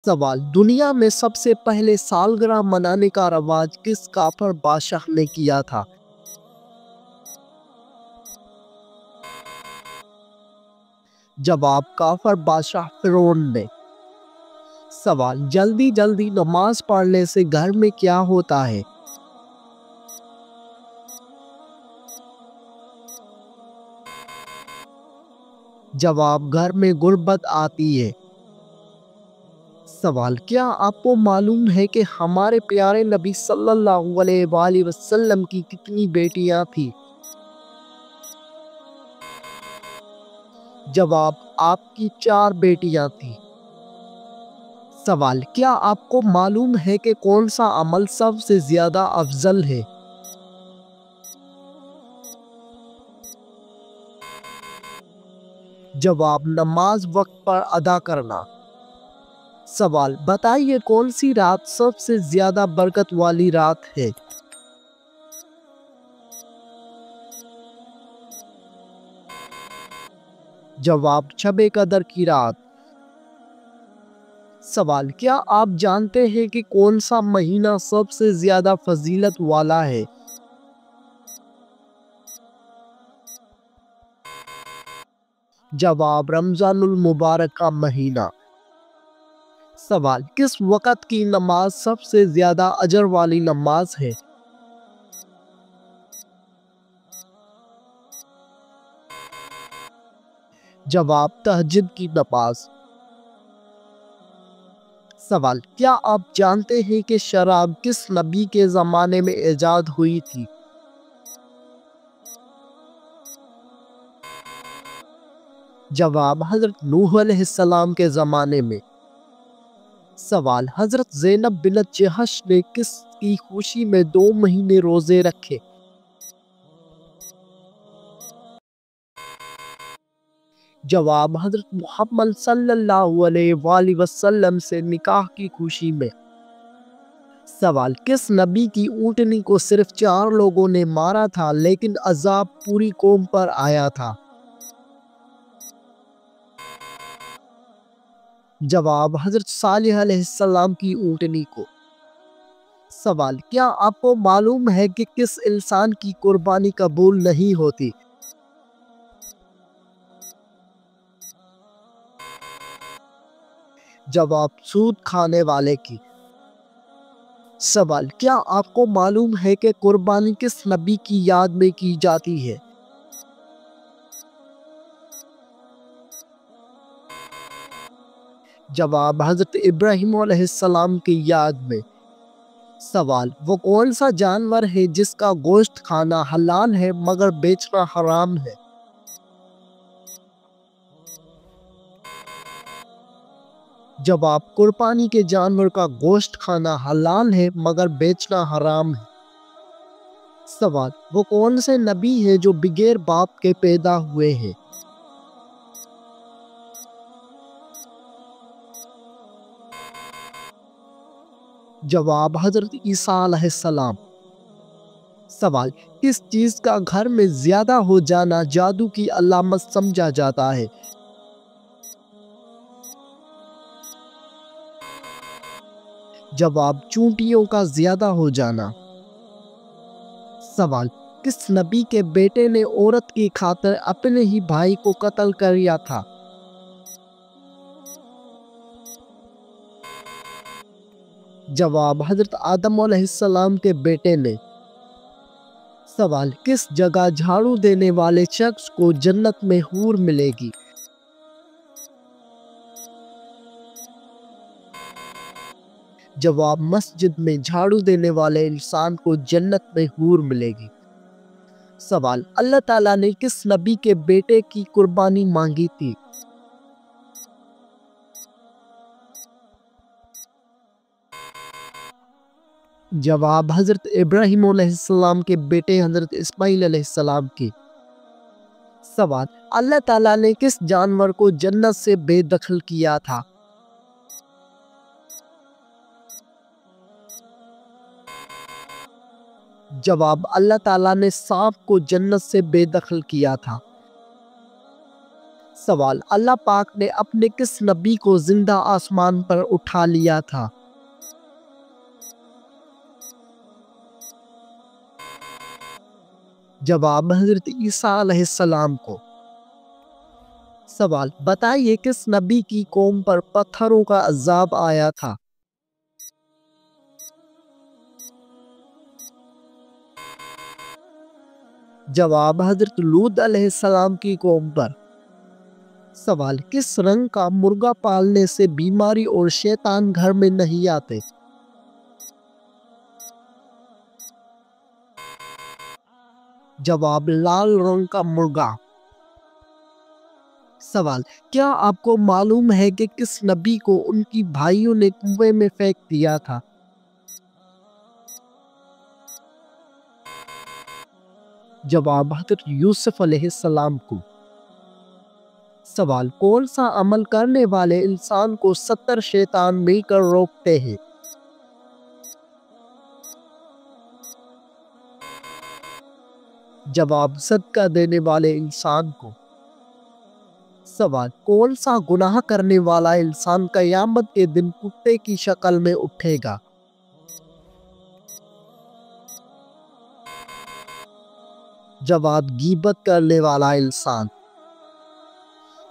سوال: دنیا میں سب سے پہلے سالگرہ منانے کا رواج کس کافر بادشاہ نے کیا تھا؟ جواب: کافر بادشاہ فرعون نے۔ سوال: جلدی جلدی نماز پڑھنے سے گھر میں کیا ہوتا ہے؟ جواب: گھر میں غربت آتی ہے۔ سوال: کیا آپ کو معلوم ہے کہ ہمارے پیارے نبی صلی اللہ علیہ وآلہ وسلم کی کتنی بیٹیاں تھیں؟ جواب: آپ کی 4 بیٹیاں تھیں۔ سوال: کیا آپ کو معلوم ہے کہ کون سا عمل سب سے زیادہ افضل ہے؟ جواب: نماز وقت پر ادا کرنا۔ سوال: بتائیے کون سی رات سب سے زیادہ برکت والی رات ہے؟ جواب: شب قدر کی رات۔ سوال: کیا آپ جانتے ہیں کہ کون سا مہینہ سب سے زیادہ فضیلت والا ہے؟ جواب: رمضان المبارک کا مہینہ۔ سوال: کس وقت کی نماز سب سے زیادہ اجر والی نماز ہے؟ جواب: تہجد کی نماز۔ سوال: کیا آپ جانتے ہیں کہ شراب کس نبی کے زمانے میں ایجاد ہوئی تھی؟ جواب: حضرت نوح علیہ السلام کے زمانے میں۔ سوال: حضرت زینب بنت جحش نے کس کی خوشی میں 2 مہینے روزے رکھے؟ جواب: حضرت محمد صلی اللہ علیہ وآلہ وسلم سے نکاح کی خوشی میں۔ سوال: کس نبی کی اونٹنی کو صرف 4 لوگوں نے مارا تھا لیکن عذاب پوری قوم پر آیا تھا؟ جواب: حضرت صالح علیہ السلام کی اونٹنی کو۔ سوال: کیا آپ کو معلوم ہے کہ کس انسان کی قربانی قبول نہیں ہوتی؟ جواب: سود کھانے والے کی۔ سوال: کیا آپ کو معلوم ہے کہ قربانی کس نبی کی یاد میں کی جاتی ہے؟ جواب: حضرت ابراہیم علیہ السلام کی یاد میں۔ سوال: وہ کون سا جانور ہے جس کا گوشت کھانا حلال ہے مگر بیچنا حرام ہے؟ جواب: قربانی کے جانور کا گوشت کھانا حلال ہے مگر بیچنا حرام ہے۔ سوال: وہ کون سے نبی ہیں جو بغیر باپ کے پیدا ہوئے ہیں؟ جواب: حضرت عیسیٰ علیہ السلام۔ سوال: کس چیز کا گھر میں زیادہ ہو جانا جادو کی علامت سمجھا جاتا ہے؟ جواب: چونٹیوں کا زیادہ ہو جانا۔ سوال: کس نبی کے بیٹے نے عورت کی خاطر اپنے ہی بھائی کو قتل کیا تھا؟ جواب: حضرت آدم علیہ السلام کے بیٹے نے۔ سوال: کس جگہ جھاڑو دینے والے شخص کو جنت میں حور ملے گی؟ جواب: مسجد میں جھاڑو دینے والے انسان کو جنت میں حور ملے گی۔ سوال: اللہ تعالیٰ نے کس نبی کے بیٹے کی قربانی مانگی تھی؟ جواب: حضرت ابراہیم علیہ السلام کے بیٹے حضرت اسماعیل علیہ السلام کی۔ سوال: اللہ تعالیٰ نے کس جانور کو جنت سے بے دخل کیا تھا؟ جواب: اللہ تعالیٰ نے سانپ کو جنت سے بے دخل کیا تھا۔ سوال، اللہ پاک نے اپنے کس نبی کو زندہ آسمان پر اٹھا لیا تھا؟ جواب، حضرت عیسیٰ علیہ السلام کو۔ سوال، بتائیے کس نبی کی قوم پر پتھروں کا عذاب آیا تھا؟ جواب، حضرت لوط علیہ السلام کی قوم پر۔ سوال، کس رنگ کا مرغا پالنے سے بیماری اور شیطان گھر میں نہیں آتے؟ جواب، لال رنگ کا مرغا۔ سوال، کیا آپ کو معلوم ہے کہ کس نبی کو ان کی بھائیوں نے کنویں میں پھینک دیا تھا؟ جواب، حضرت یوسف علیہ السلام کو۔ سوال، کون سا عمل کرنے والے انسان کو 70 شیطان مل کر روکتے ہیں؟ جواب، صدقہ دینے والے انسان کو۔ سوال، کون سا گناہ کرنے والا انسان قیامت کے دن کتے کی شکل میں اٹھے گا؟ جواب، غیبت کرنے والا انسان۔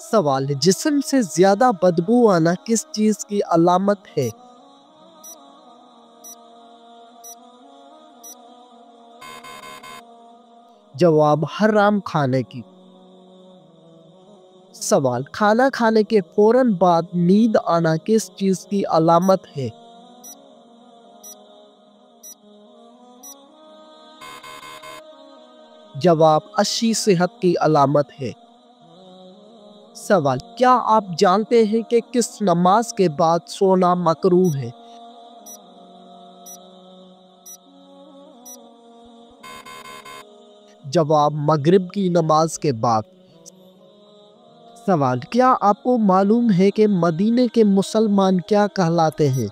سوال، جسم سے زیادہ بدبو آنا کس چیز کی علامت ہے؟ جواب، حرام کھانے کی۔ سوال، کھانا کھانے کے فوراً بعد نیند آنا کس چیز کی علامت ہے؟ جواب، اچھی صحت کی علامت ہے۔ سوال، کیا آپ جانتے ہیں کہ کس نماز کے بعد سونا مکروہ ہے؟ جواب، مغرب کی نماز کے بعد۔ سوال، کیا آپ کو معلوم ہے کہ مدینے کے مسلمان کیا کہلاتے ہیں؟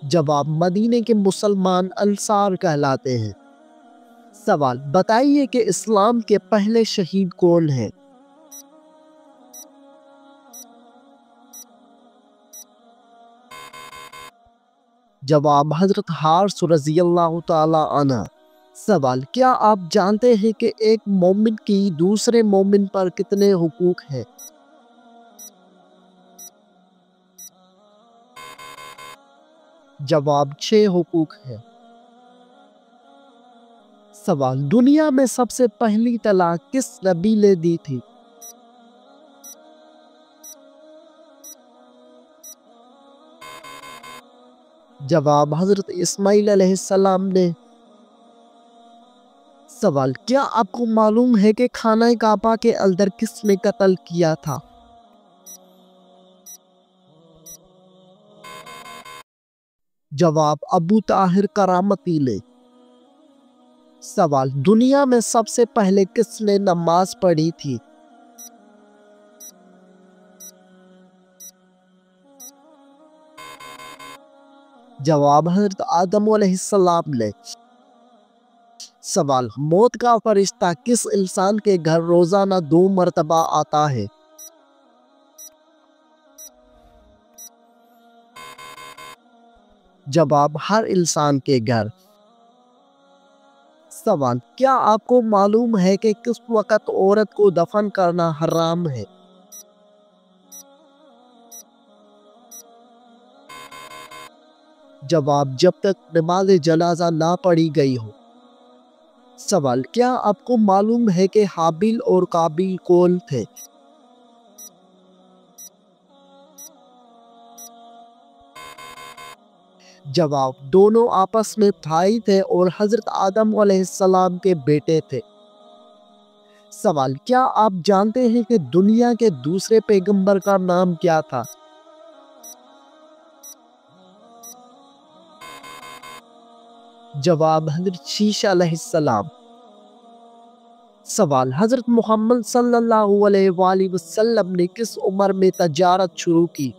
جواب، مدینے کے مسلمان انصار کہلاتے ہیں۔ سوال، بتائیے کہ اسلام کے پہلے شہید کون ہیں؟ جواب، حضرت حارث رضی اللہ تعالی عنہ۔ سوال، کیا آپ جانتے ہیں کہ ایک مومن کی دوسرے مومن پر کتنے حقوق ہیں؟ جواب، 6 حقوق ہیں۔ سوال، دنیا میں سب سے پہلی طلاق کس نبی نے دی تھی؟ جواب، حضرت اسماعیل علیہ السلام نے۔ سوال، کیا آپ کو معلوم ہے کہ خانہ کعبہ کے اندر کس نے قتل کیا تھا؟ جواب، ابو طاہر کرامتی نے۔ سوال، دنیا میں سب سے پہلے کس نے نماز پڑھی تھی؟ جواب، حضرت آدم علیہ السلام نے۔ سوال، موت کا فرشتہ کس انسان کے گھر روزانہ 2 مرتبہ آتا ہے؟ جواب، ہر انسان کے گھر۔ سوال، کیا آپ کو معلوم ہے کہ کس وقت عورت کو دفن کرنا حرام ہے؟ جواب، جب تک نماز جنازہ نہ پڑھی گئی ہو۔ سوال، کیا آپ کو معلوم ہے کہ حابیل اور قابیل کون تھے؟ جواب، دونوں آپس میں بھائی تھے اور حضرت آدم علیہ السلام کے بیٹے تھے۔ سوال، کیا آپ جانتے ہیں کہ دنیا کے دوسرے پیغمبر کا نام کیا تھا؟ جواب، حضرت شیش علیہ السلام۔ سوال، حضرت محمد صلی اللہ علیہ وآلہ وسلم نے کس عمر میں تجارت شروع کی؟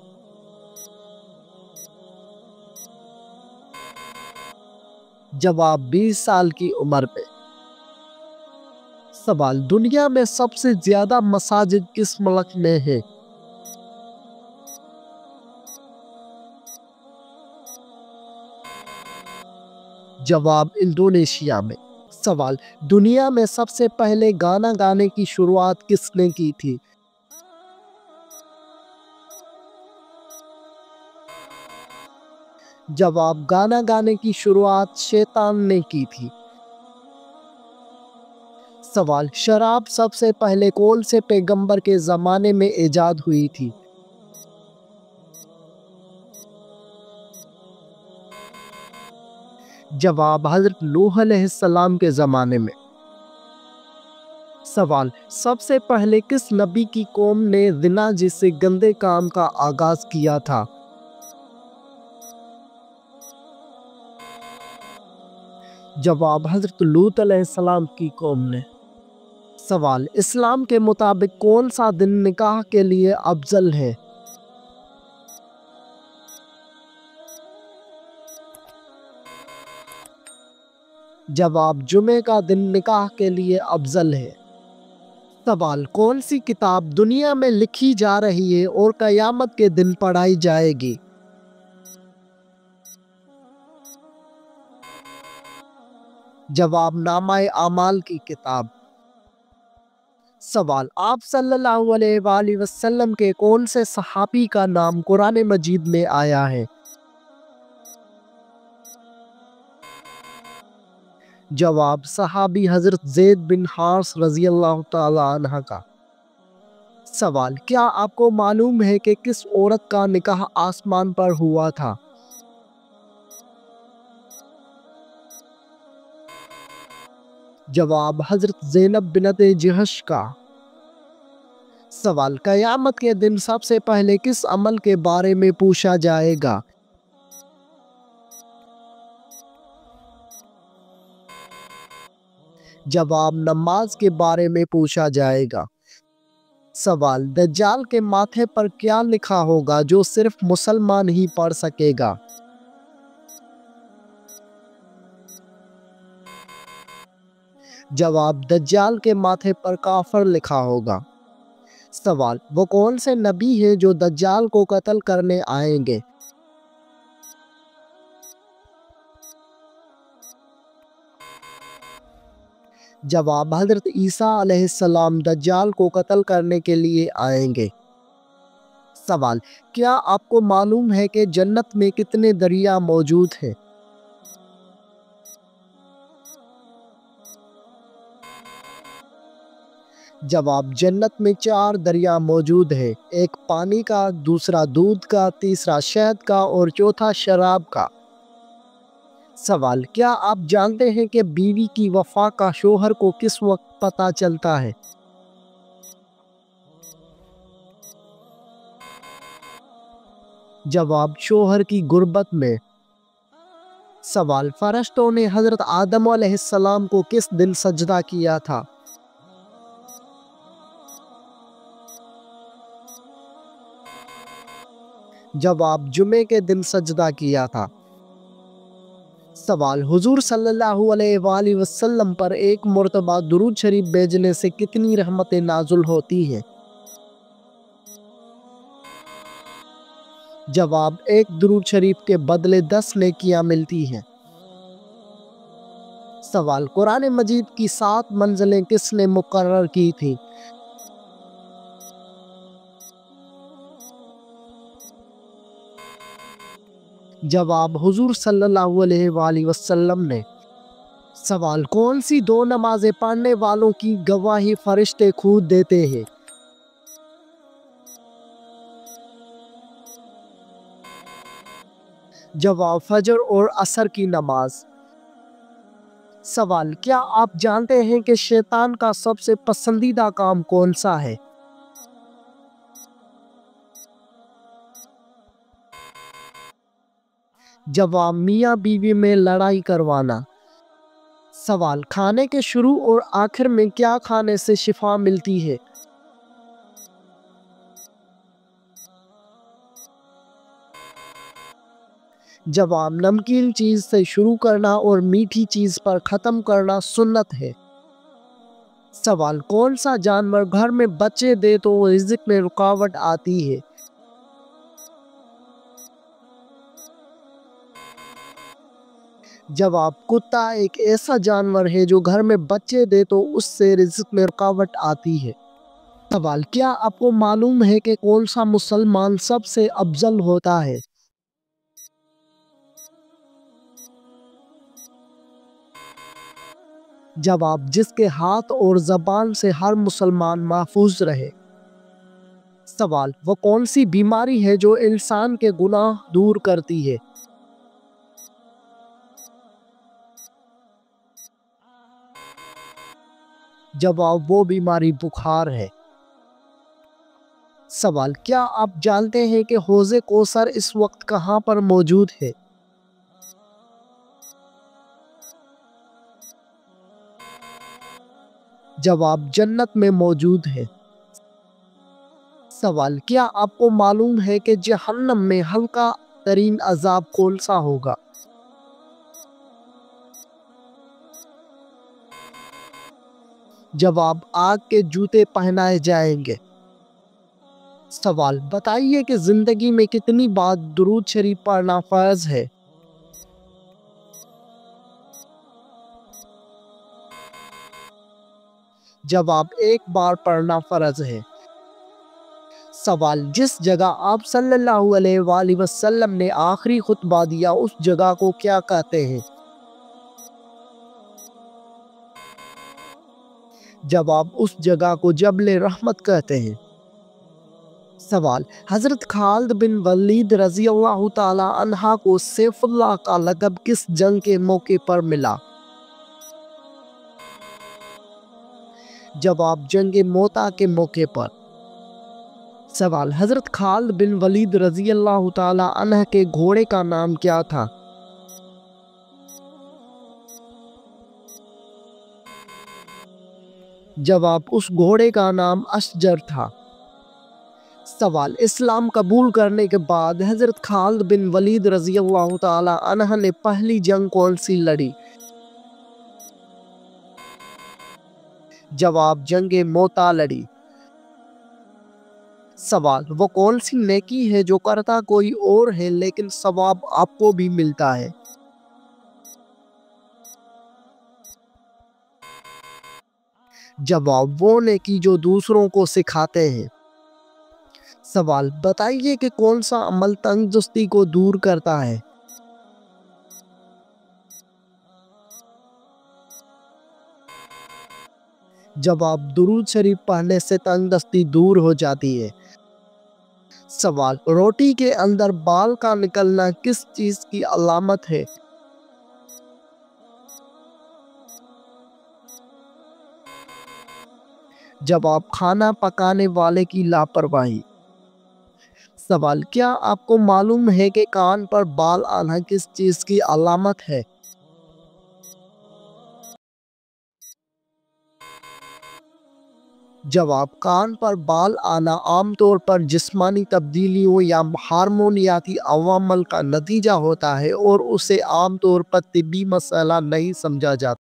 جواب 20 سال کی عمر میں۔ سوال دنیا میں سب سے زیادہ مساجد کس ملک میں ہیں؟ جواب انڈونیشیا میں۔ سوال دنیا میں سب سے پہلے گانا گانے کی شروعات کس نے کی تھی؟ جواب گانا گانے کی شروعات شیطان نے کی تھی۔ سوال شراب سب سے پہلے کون سے پیغمبر کے زمانے میں ایجاد ہوئی تھی؟ جواب حضرت نوح علیہ السلام کے زمانے میں۔ سوال سب سے پہلے کس نبی کی قوم نے زنا جیسے گندے کام کا آغاز کیا تھا؟ جواب حضرت لوط علیہ السلام کی قوم نے۔ سوال اسلام کے مطابق کون سا دن نکاح کے لیے افضل ہے؟ جواب جمعہ کا دن نکاح کے لیے افضل ہے۔ سوال کون سی کتاب دنیا میں لکھی جا رہی ہے اور قیامت کے دن پڑھائی جائے گی؟ جواب نامہ اعمال کی کتاب۔ سوال آپ صلی اللہ علیہ وآلہ وسلم کے کون سے صحابی کا نام قرآن مجید میں آیا ہے؟ جواب صحابی حضرت زید بن حارث رضی اللہ تعالیٰ عنہ کا۔ سوال کیا آپ کو معلوم ہے کہ کس عورت کا نکاح آسمان پر ہوا تھا؟ جواب حضرت زینب بنت جہش کا۔ سوال قیامت کے دن سب سے پہلے کس عمل کے بارے میں پوچھا جائے گا؟ جواب نماز کے بارے میں پوچھا جائے گا۔ سوال دجال کے ماتھے پر کیا لکھا ہوگا جو صرف مسلمان ہی پڑھ سکے گا؟ جواب دجال کے ماتھے پر کافر لکھا ہوگا۔ سوال وہ کون سے نبی ہیں جو دجال کو قتل کرنے آئیں گے؟ جواب حضرت عیسیٰ علیہ السلام دجال کو قتل کرنے کے لیے آئیں گے۔ سوال کیا آپ کو معلوم ہے کہ جنت میں کتنے دریا موجود ہیں؟ جواب جنت میں 4 دریا موجود ہیں، ایک پانی کا، دوسرا دودھ کا، تیسرا شہد کا اور چوتھا شراب کا۔ سوال کیا آپ جانتے ہیں کہ بیوی کی وفا کا شوہر کو کس وقت پتہ چلتا ہے؟ جواب شوہر کی غربت میں۔ سوال فرشتوں نے حضرت آدم علیہ السلام کو کس دن سجدہ کیا تھا؟ جواب جمعے کے دن سجدہ کیا تھا۔ سوال حضور صلی اللہ علیہ وآلہ وسلم پر ایک مرتبہ درود شریف بھیجنے سے کتنی رحمتیں نازل ہوتی ہیں؟ جواب ایک درود شریف کے بدلے 10 نیکیاں ملتی ہیں۔ سوال قرآن مجید کی 7 منزلیں کس نے مقرر کی تھی؟ جواب حضور صلی اللہ علیہ وآلہ وسلم نے۔ سوال کون سی 2 نمازیں پڑھنے والوں کی گواہی فرشتے خود دیتے ہیں؟ جواب فجر اور عصر کی نماز۔ سوال کیا آپ جانتے ہیں کہ شیطان کا سب سے پسندیدہ کام کون سا ہے؟ جواب میاں بیوی میں لڑائی کروانا۔ سوال کھانے کے شروع اور آخر میں کیا کھانے سے شفا ملتی ہے؟ جواب نمکین چیز سے شروع کرنا اور میٹھی چیز پر ختم کرنا سنت ہے۔ سوال کون سا جانور گھر میں بچے دے تو رزق میں رکاوٹ آتی ہے؟ جواب کتا ایک ایسا جانور ہے جو گھر میں بچے دے تو اس سے رزق میں رکاوٹ آتی ہے۔ سوال کیا آپ کو معلوم ہے کہ کون سا مسلمان سب سے افضل ہوتا ہے؟ جواب جس کے ہاتھ اور زبان سے ہر مسلمان محفوظ رہے۔ سوال وہ کون سی بیماری ہے جو انسان کے گناہ دور کرتی ہے؟ جواب وہ بیماری بخار ہے۔ سوال کیا آپ جانتے ہیں کہ حوض کوثر اس وقت کہاں پر موجود ہے؟ جواب جنت میں موجود ہے۔ سوال کیا آپ کو معلوم ہے کہ جہنم میں ہلکا ترین عذاب کون سا ہوگا؟ جواب آگ کے جوتے پہنائے جائیں گے۔ سوال بتائیے کہ زندگی میں کتنی بار درود شریف پڑھنا فرض ہے؟ جواب ایک بار پڑھنا فرض ہے۔ سوال جس جگہ آپ صلی اللہ علیہ وآلہ وسلم نے آخری خطبہ دیا اس جگہ کو کیا کہتے ہیں؟ جواب اس جگہ کو جبل رحمت کہتے ہیں۔ سوال حضرت خالد بن ولید رضی اللہ تعالی عنہ کو سیف اللہ کا لقب کس جنگ کے موقع پر ملا؟ جواب جنگ موتا کے موقع پر۔ سوال حضرت خالد بن ولید رضی اللہ تعالی عنہ کے گھوڑے کا نام کیا تھا؟ جواب اس گھوڑے کا نام اشجر تھا۔ سوال اسلام قبول کرنے کے بعد حضرت خالد بن ولید رضی اللہ تعالی عنہ نے پہلی جنگ کون سی لڑی؟ جواب جنگ موتا لڑی۔ سوال وہ کون سی نیکی ہے جو کرتا کوئی اور ہے لیکن ثواب آپ کو بھی ملتا ہے؟ جواب وہ نیکی جو دوسروں کو سکھاتے ہیں۔ سوال بتائیے کہ کون سا عمل تنگ کو دور کرتا ہے؟ جواب درود شریف پڑھنے سے تنگ دستی دور ہو جاتی ہے۔ سوال روٹی کے اندر بال کا نکلنا کس چیز کی علامت ہے؟ جواب کھانا پکانے والے کی لاپرواہی۔ سوال کیا آپ کو معلوم ہے کہ کان پر بال آنا کس چیز کی علامت ہے؟ جواب کان پر بال آنا عام طور پر جسمانی تبدیلیوں یا ہارمونیاتی عوامل کا نتیجہ ہوتا ہے اور اسے عام طور پر طبی مسئلہ نہیں سمجھا جاتا۔